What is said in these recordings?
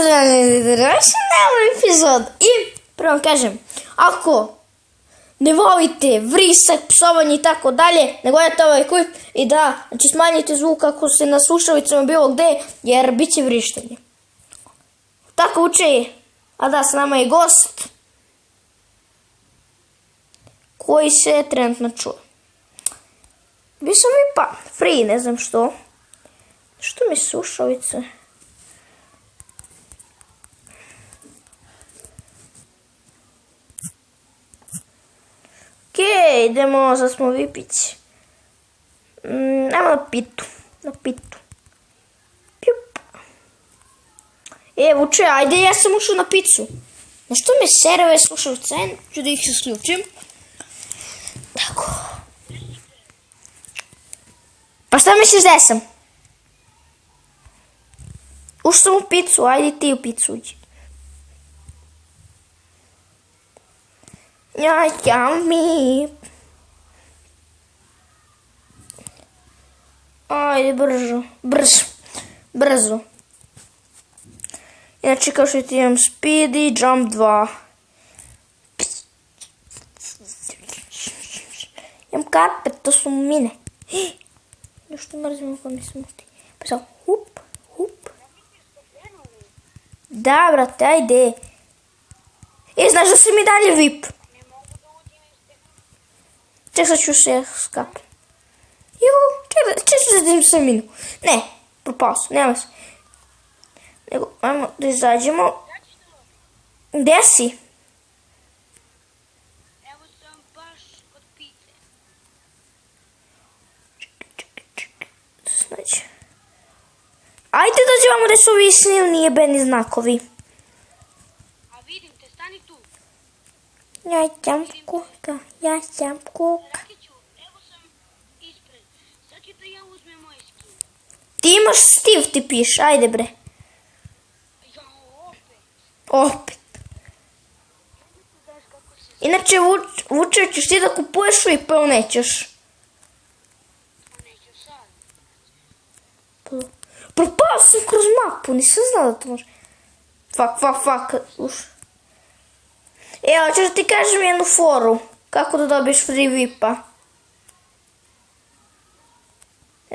pozdravljeni na ovom epizodu. I prvo kažem, ako ne volite vrisak, psovanje i tako dalje, ne gledajte ovaj klip i da, znači smanjite zvuk ako ste na slušalicama bilo gde, jer bit će vrištanje. Tako uče, a da, s nama je gost koji se trenutno čuje. Vi sam pa free, ne znam što. Što mi slušalice? Okej, idemo, sad smo vipići. Ajmo na pitu. Na pitu. Pjup. Vuče, ajde, ja sam ušao na picu. Na što me sere ove slušalice? Ću da ih isključim. Tako. Pa šta misliš da sam? Ušao sam u picu, ajde ti u picu uđi. Mi. Ajde, brzo. Inače, kao što ti imam Speedy Jump 2. Imam karpet, to su mine. Još to mrzim ako mi se musti. Pa sad, hup. Da, brate, ajde. Znaš da si mi dalje VIP? Ček, sad ću se skapiti. Čekaj se minu. Ne, propao sam, nema se. Nego, ajmo da izađemo. Gdje si? Evo sam baš kod pice. Čekaj. Znači. Ajde da ćemo da su ovi snimni jebeni znakovi. A vidim te, stani tu. Ja sam kuka. Rakiću, evo sam ispred. Sad ću da ja uzmem moj skin. Ti imaš Steve, ti piš, ajde bre. Ja, Opet. Znaš kako se... Inače, Vuče, ćeš ti da kupuješ VIP ili nećeš? Neću sad. Propao sam kroz mapu, nisam znala da to može. Fuck. Evo, ćeš da ti kažem jednu foru. Kako da dobiješ free VIP-a?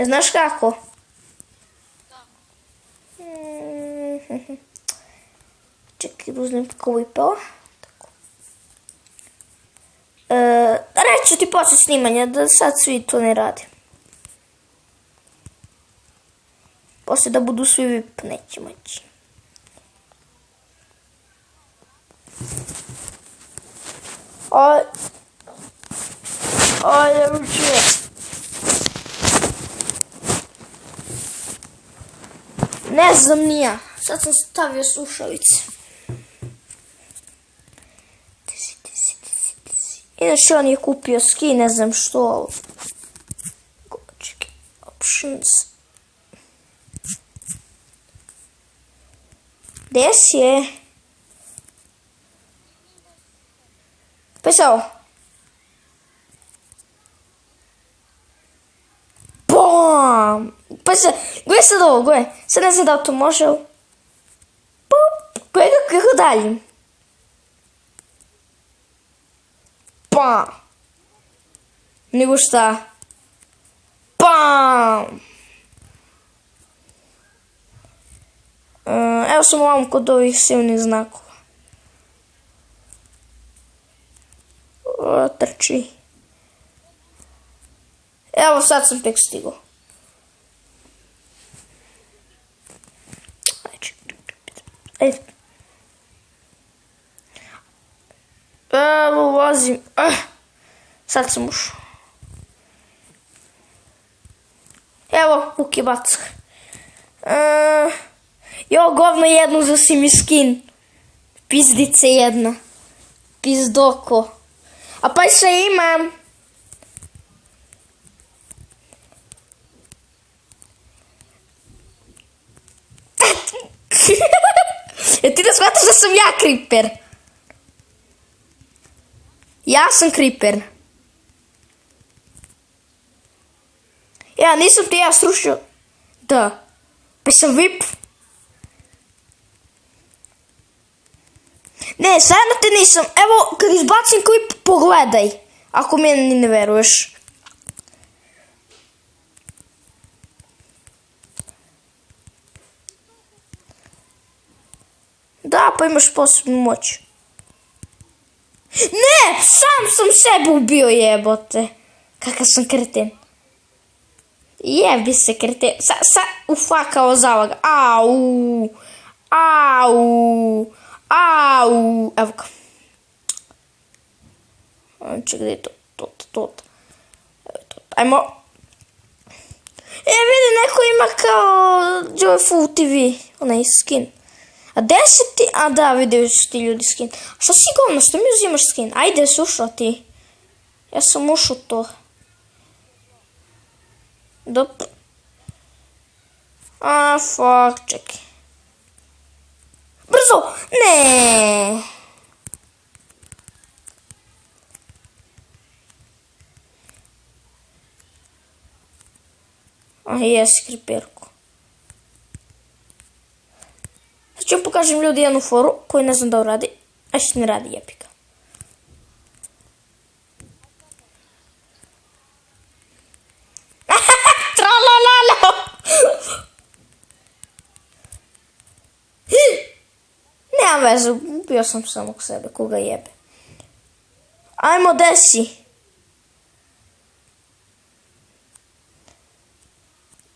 Znaš kako? Čekaj, da uzmem kako VIP-a. Reći ću ti počet snimanja, da sad svi to ne radi. Poslije da budu svi VIP, neće moći. Ajde, Vuče. Ne znam ni ja. Sad sam stavio slušalice. Inače on je kupio skin, ne znam što. Čekaj, options. Gdje si je? Pisao. BOOM! Pa se, gledaj sad ovo, gledaj. Sad ne znam da to može. Pup! Gledaj kako dalje. PAM! Nego šta? PAM! Evo sam ovam kod ovih silnih znakova. Trči. Evo sad sam tek stigao. Ajde. Evo ulazim. Sad sam ušao. Evo Puki Back. Jo, govno jednu za si mi skin. Pizdice jedna. Pizdoko. A pa sve imam. Ti ne shvataš da sam ja Creeper? Ja sam Creeper. Ja nisam ti ja srušio. Da. Pa sam VIP. Ne, stvarno te nisam. Evo, kad izbacim klip, pogledaj. Ako meni ne veruješ. Da, pa imaš posebnu moć. Ne, sam sam sebe ubio, jebote. Kakav sam kreten. Jebi se kreten. Ufakao zalaga. Au. Au. Au. Evo ga. Čekaj, gdje je to? Ajmo. Vidi, neko ima kao Joyful TV. Onaj skin. A gdje si ti? A da, vidio su ti ljudi skin. Šta si govno, što mi uzimaš skin? Ajde, si ušao ti. Ja sam ušao to. Dobro. A, fuck, čekaj. Brzo! Ne. A, jesi kriperku. Sad ću vam pokažem ljudi jednu foru koju ne znam da uradi. A što ne radi, jebi ga. Tralalala! Nema veze, ubio sam samog sebe, koga jebe. Ajmo, desi.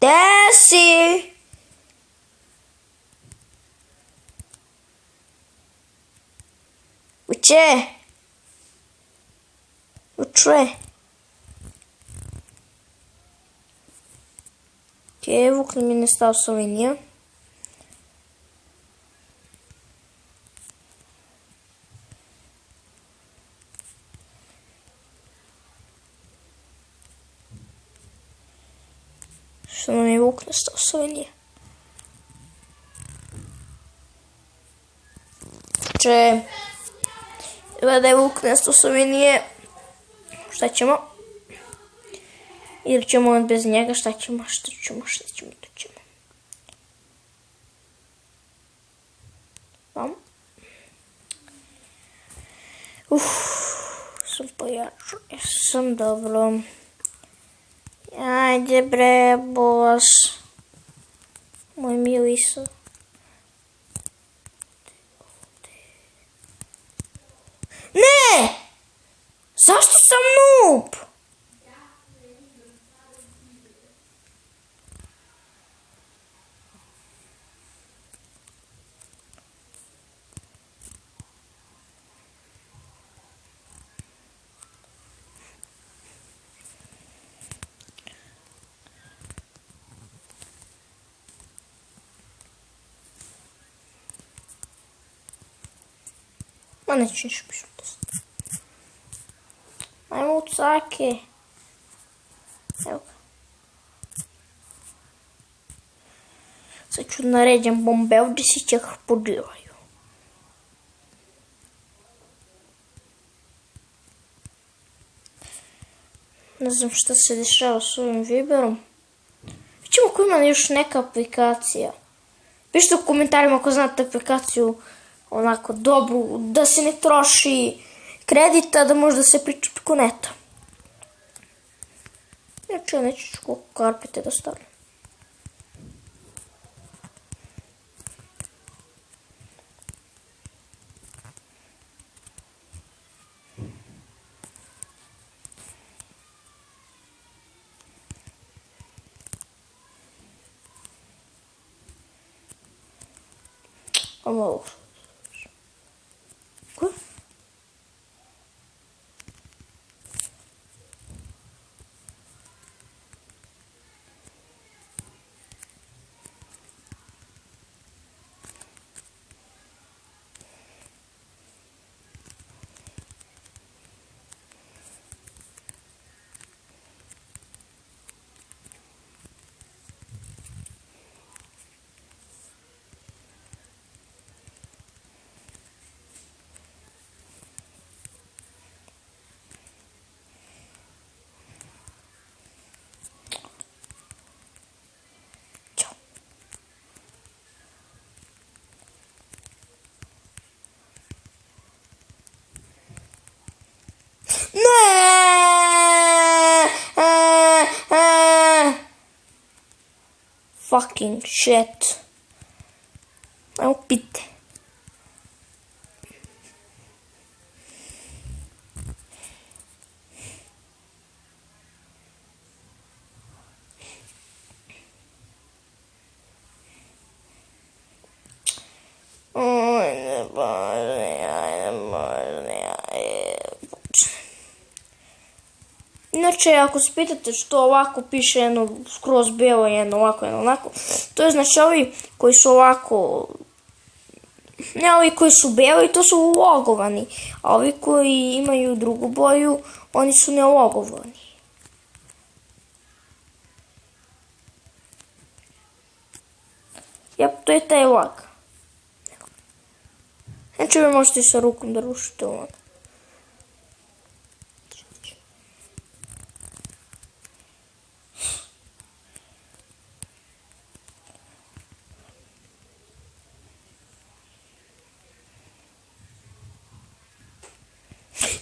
Desi! Uče! Uče! Vuk nam je nestao s linije. Što nam je Vuk nestao s linije. Uče! Da je Vuk nestao s linije. Šta ćemo? Ili ćemo bez njega, šta ćemo? Vam. Sam pojačao, sam dobro. Ajde bre, boss. Moj miliso. Ne! Zašto sam noob? Ma neću ništa pišu test. Ajmo u cake. Evo ga. Sad ću naređem bombe, ovdje si će ih podlivaju. Ne znam šta se dešava s ovim Viberom. Vidimo ako ima još neka aplikacija. Pišite u komentarima ako znate aplikaciju onako dobru, da se ne troši kredita, da možda se priča preko neta. Znači, neću koliko karpete da stavljam. Ovo. Quoi? fucking shit. Ajmo pite. Inače, ako se pitate što ovako piše jedno skroz bijelo, jedno ovako, jedno onako, to je znači ovi koji su ovako, ne ovi koji su bijeli, to su logovani, a ovi koji imaju drugu boju, oni su nelogovani. Jep, to je taj lag. Znači vi možete sa rukom da rušite ovo.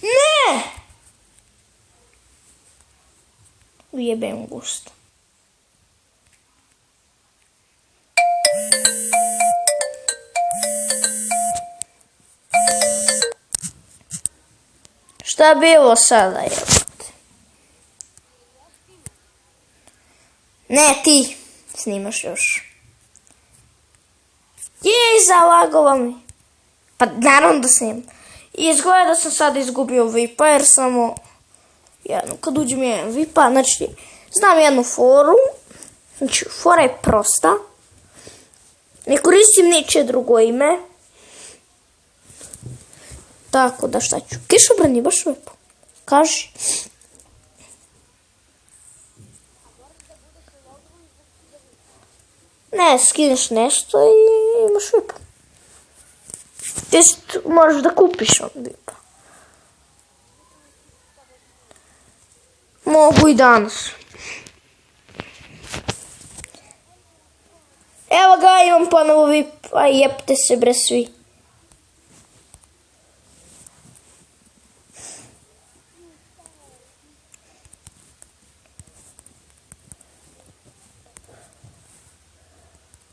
Ne! Ujebem gusto. Šta je bilo sada, jebote? Ne, ti snimaš još. Jej, zalagova mi. Pa naravno da snimam. I izgleda da sam sada izgubio VIP-a jer samo kad uđem jedan VIP-a, znači znam jednu foru, znači fora je prosta, ne koristim ničije drugo ime, tako da šta ću, kišobran je baš lepo, kaži. Ne, skineš nešto i imaš VIP-a. Ti možeš da kupiš on VIP-a. Mogu i danas. Evo ga, imam ponovo VIP, a jebte se bre svi.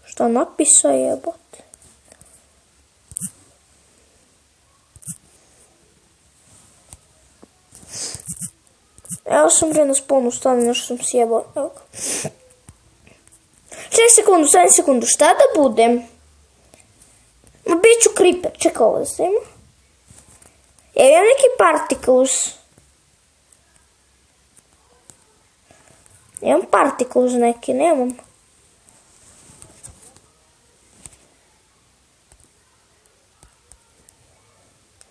Što napisao jebote? Evo sam bre na sponu stanu, nešto sam sjebao. Evo ga. Čekaj sekundu, šta da budem? Ma bit ću creeper, čekaj ovo da snima. Evo imam neki particles. Imam particles neki, nemam.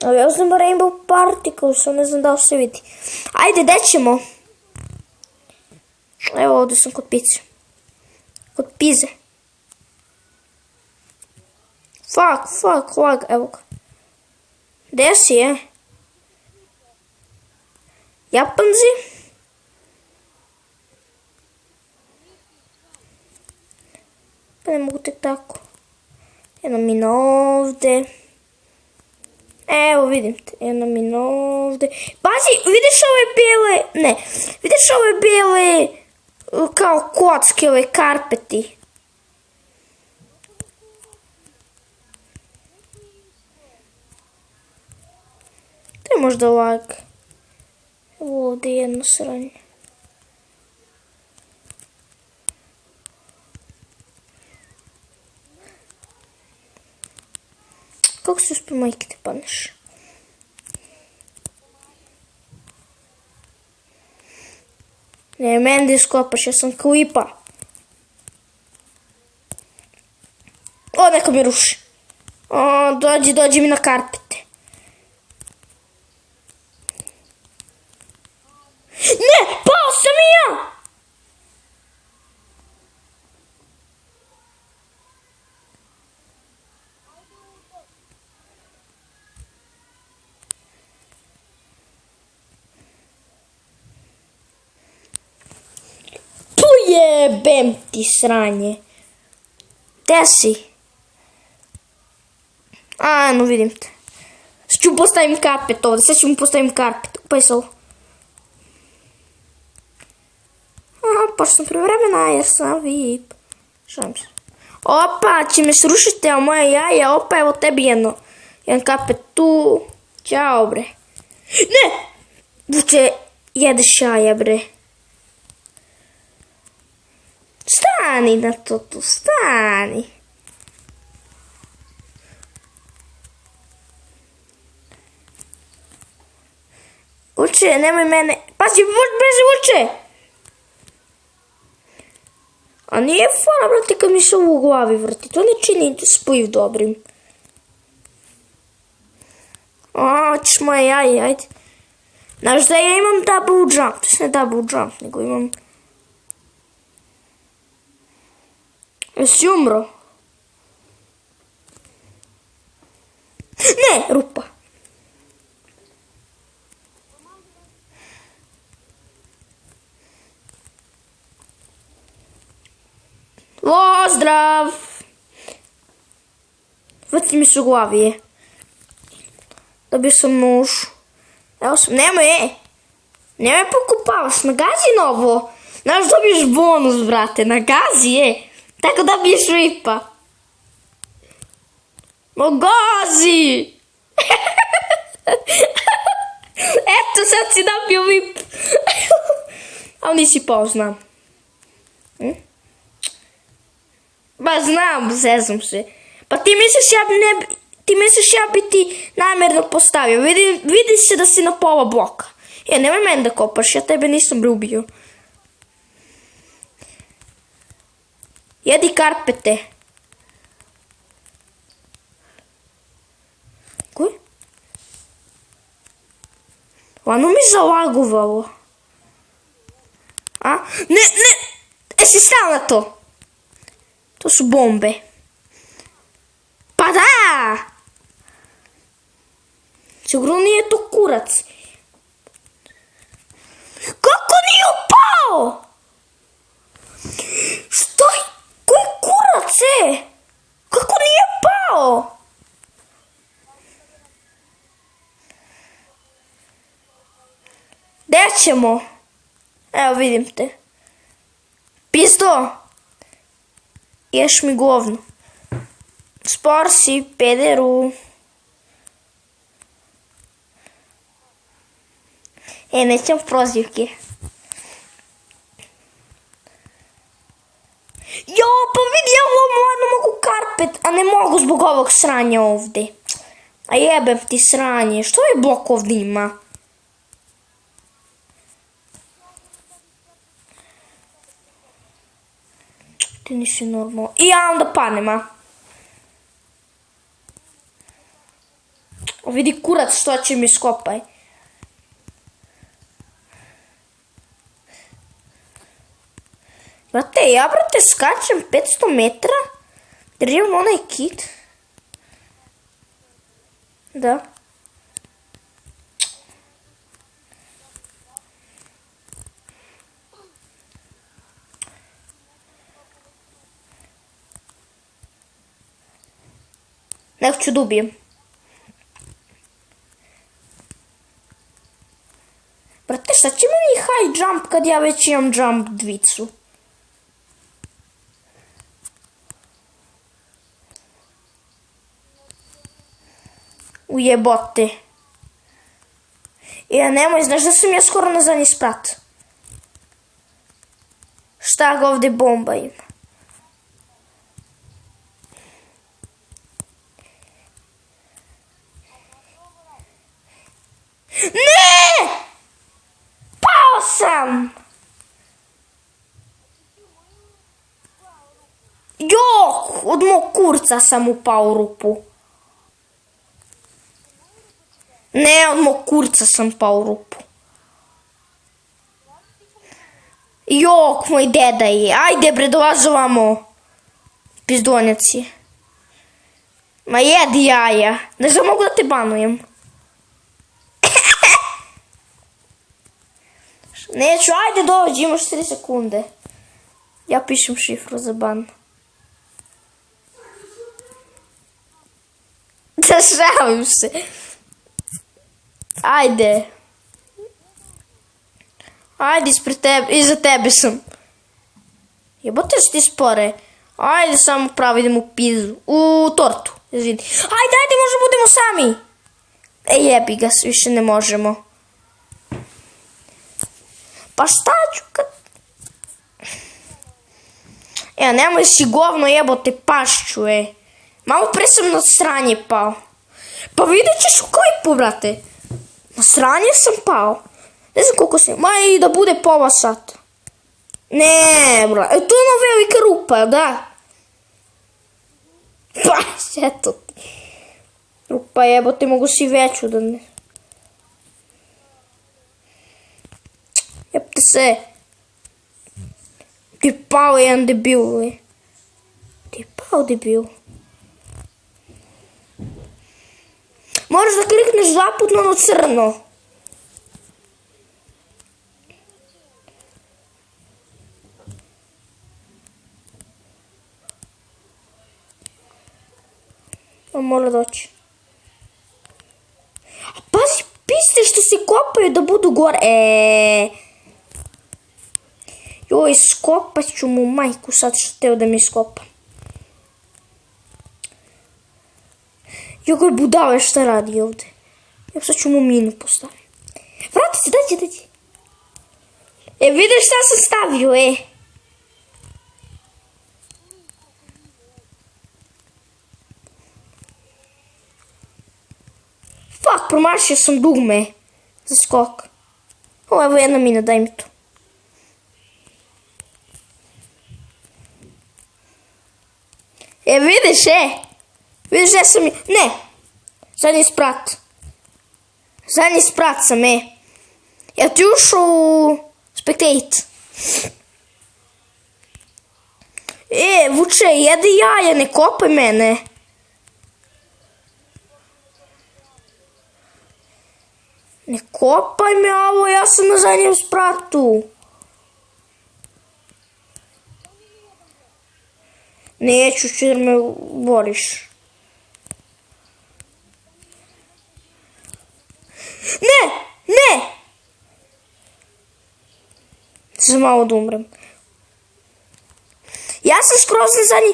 Ali ja znam Rainbow Particles, ne znam da li se vidi. Ajde, gdje ćemo? Evo ovdje sam kod pice. Kod pize. Fuck, lag, evo ga. Gdje si je? Japanzi? Pa ne mogu tek tako. Jedno mi ovdje. Evo vidim te, jedno mi ovdje. Pazi, vidiš ove bijele, ne, vidiš ove bijele kao kocke, ove karpeti. To je možda lag. Evo ovdje jedno sranje. Kako se uspio majke te padneš? Ne, meni da skopaš, ja sam klipa. O, neko mi ruši. O, dođi mi na karpete. Ne, pao sam i ja! Jebem ti sranje. Gdje si? A, no vidim te. Sad ću postavim karpet ovdje. Sad ću mu postavim karpet. Upaj se ovo. Aha, pošto sam pre vremena jer sam VIP. Šalim se. Opa, će me srušiti, a moja jaja, opa, evo tebi jedno. Jedan kapet tu. Ćao, bre. Ne! Vuče, jedeš jaja, bre. Stani na to tu, stani. Vuče, nemoj mene. Pazi, brže vuče! A nije fora, brate, kad mi se ovo u glavi vrti. To ne čini spojiv dobrim. A, ćeš moje jaje, ajde. Znaš da ja imam double jump. To je ne double jump, nego imam... Jesi umro? Ne, rupa. Pozdrav! Vrti mi se u glavi, je. Dobio sam nož. Evo sam, nemoj, nemoj pokupavaš, nagazi novo. Znaš, dobiješ bonus, brate, nagazi, Tako dobiješ ripa. Nagazi! Eto, sad si dobio vip. Ali nisi pao, znam. Ba znam, zezam se. Pa ti misliš ja bi ti namjerno postavio. Vidi se da si na pola bloka. Nemoj meni da kopaš, ja tebe nisam ubio. Jedi karpete. Koji? Ono mi zalagovalo. A? Ne! Jesi stao na to? To su bombe. Pa da! Sigurno nije to kurac. Kako nije upao? Što je? Koji kurac je? Kako nije pao? Gdje ćemo? Evo vidim te. Pizdo! Ješ mi govno. Spor si, pederu. Nećem prozivke. Jo, pa vidi, ja mogu karpet, a ne mogu zbog ovog sranja ovdje. A jebem ti sranje, što je blok ovdje ima? Ti nisi normalno. I ja onda panem, a? Vidi kurac što će mi skopaj. Brate, ja skačem 500 metra. Držim onaj kit. Da. Nek ću dubijem. Brate, šta će meni high jump kad ja već imam jump dvicu? Ujebote. Nemoj, znaš da sam ja skoro na zadnji sprat. Šta ga ovdje bomba ima? Ne! Pao sam! Jok! Od mog kurca sam upao u rupu. Ne, od mog kurca sam pao u rupu. Jok, moj deda je. Ajde bre, dolazi ovamo. Pizdonjac je. Ma jedi jaja. Ne znam, mogu da te banujem. Neću, ajde dođi, imaš 3 sekunde. Ja pišem šifru za ban. Zašavim se. Ajde. Ajde, ispred tebe, iza tebe sam. Jebote si ti spore. Ajde samo pravi, idemo u pizu. U tortu. Izvini. Ajde, možda budemo sami. Jebi ga, više ne možemo. Pa šta ću kad... Nemoj si govno jebote, pašću, Malo pre sam na sranje pao. Pa vidjet ćeš u klipu, brate. Na sranje sam pao. Ne znam koliko sam... I da bude pola sata. Ne, brate. To je ona velika rupa, da? Pa, eto. Rupa jebote, mogu si veću da ne... Jebte se. Ti je pao jedan debil, Ti je pao debil. Moraš da klikneš zaput na ono crno. On mora doći. A pazi, piste što se kopaju da budu gore. Joj, skopat ću mu majku sad što teo da mi skopa. Joj, budale šta radi ovdje. Evo sad ću mu minu postaviti. Vrati se, dađi. Vidiš šta sam stavio, Fuck, promašio sam dugme za skok. Evo jedna mina, daj mi to. Vidiš, Vidiš da sam... Ne! Zadnji sprat sam, Ja ti ušao u... Spectate. Vuče, jedi jaja, ne kopaj mene. Ne kopaj me, alo, ja sam na zadnjem spratu. Neću ću jer me boriš. Ne! Sam malo da umrem. Ja sam skroz na zadnji...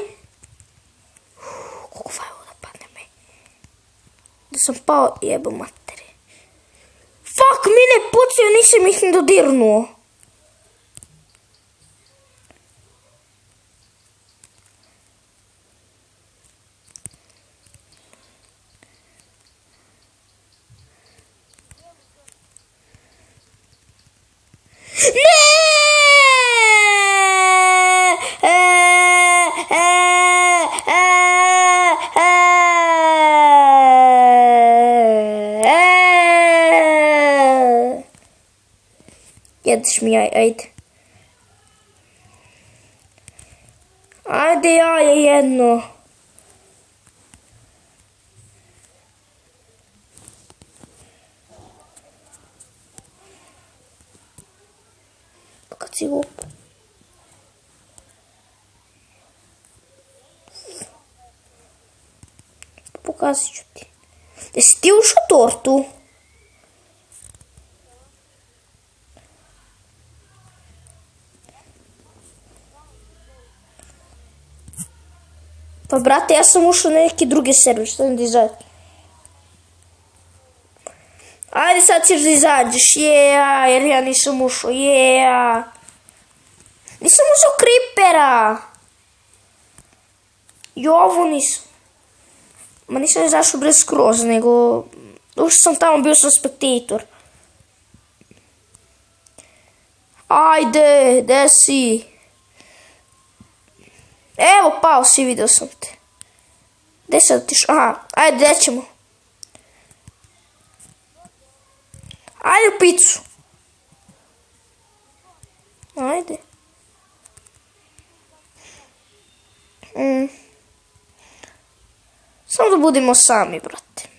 Koliko fajlo da padne me. Da sam pao, jebo matere. Fuck, mine pucaju, nisam ih ni dodirnuo. Jedeš mi, ajde. Ajde jaje jedno. Kad si glup. Pokazat ću ti. Jesi ti ušao tortu? Pa brate, ja sam ušao na neki drugi server, što ne da izađe. Ajde sad ćeš da izađeš, jer ja nisam ušao, Nisam uzao creepera. I ovo nisam. Ma nisam izašao brez skroz, nego... Ušao sam tamo, bio sam spectator. Ajde, gde si? Evo, pao si, vidio sam te. Gde sad tiš? Aha, ajde, gde ćemo? Ajde u picu. Ajde. Samo da budemo sami, brate.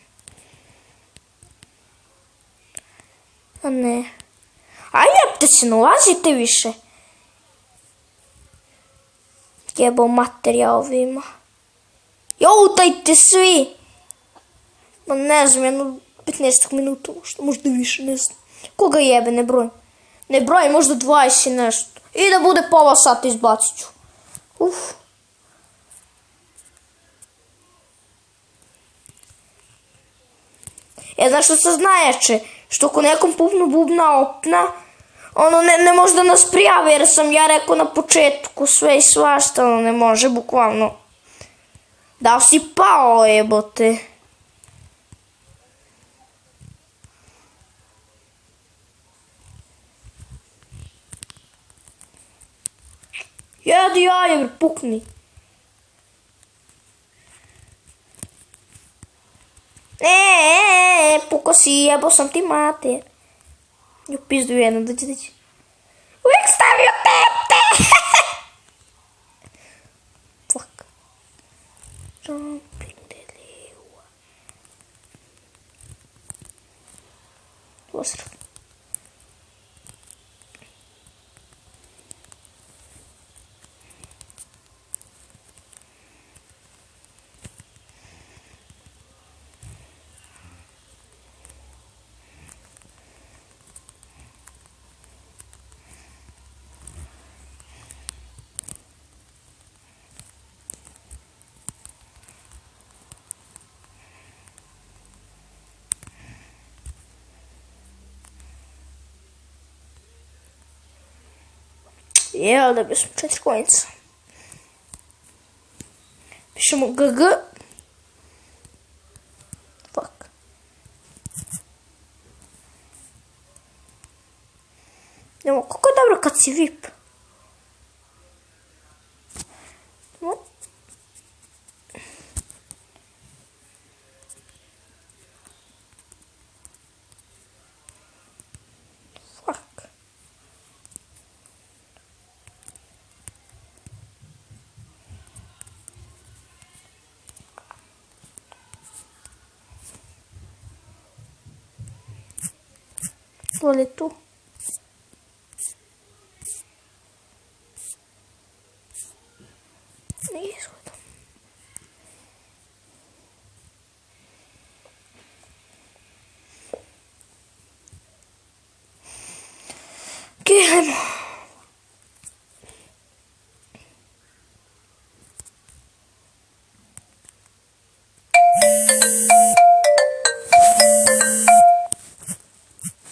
A ne. Ajde, se nalazite više. Jebo materijal ovima. Joutajte svi. Ma ne znam, jedno 15 minuta, možda više, ne znam. Koga jebe, ne broj. Ne broj, možda 20 i nešto. I da bude pola sata izbacit ću. Znaš što se znajeće? Što ako nekom pupnu bubna opna, ono ne može da nas prijavi, jer sam ja rekao na početku sve i svašta, ono ne može, bukvalno. Da si pao, jebote. Jedi jaje, pukni. Puko si, jebo sam ti mater. Ju pizdu jedno, dođi. Uvijek stavio tepte. Fuck. Jumping the lewa. Pozdrav. Jel, da bismo 4 kojica. Pišemo GG. Fuck. Nemo, kako je dobro kad si VIP. Vole tu. Ne izgleda. Gledajmo.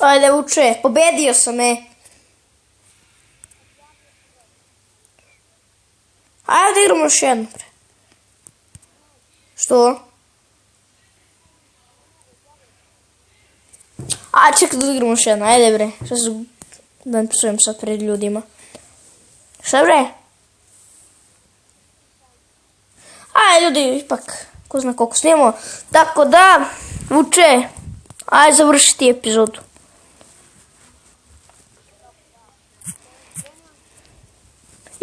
Ajde, vuče, pobedio sam, Ajde, da igramo još jednu, pre. Što? Čekaj da igramo još jednu, ajde, bre. Što se da ne psujem sad pred ljudima. Šta, bre? Ajde, ljudi, ipak, ko zna koliko snimamo. Tako da, vuče, ajde završiti epizodu.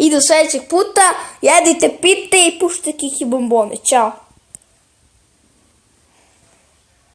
I do sljedećeg puta, jedite, pite i puštajte kiki bombone. Ćao.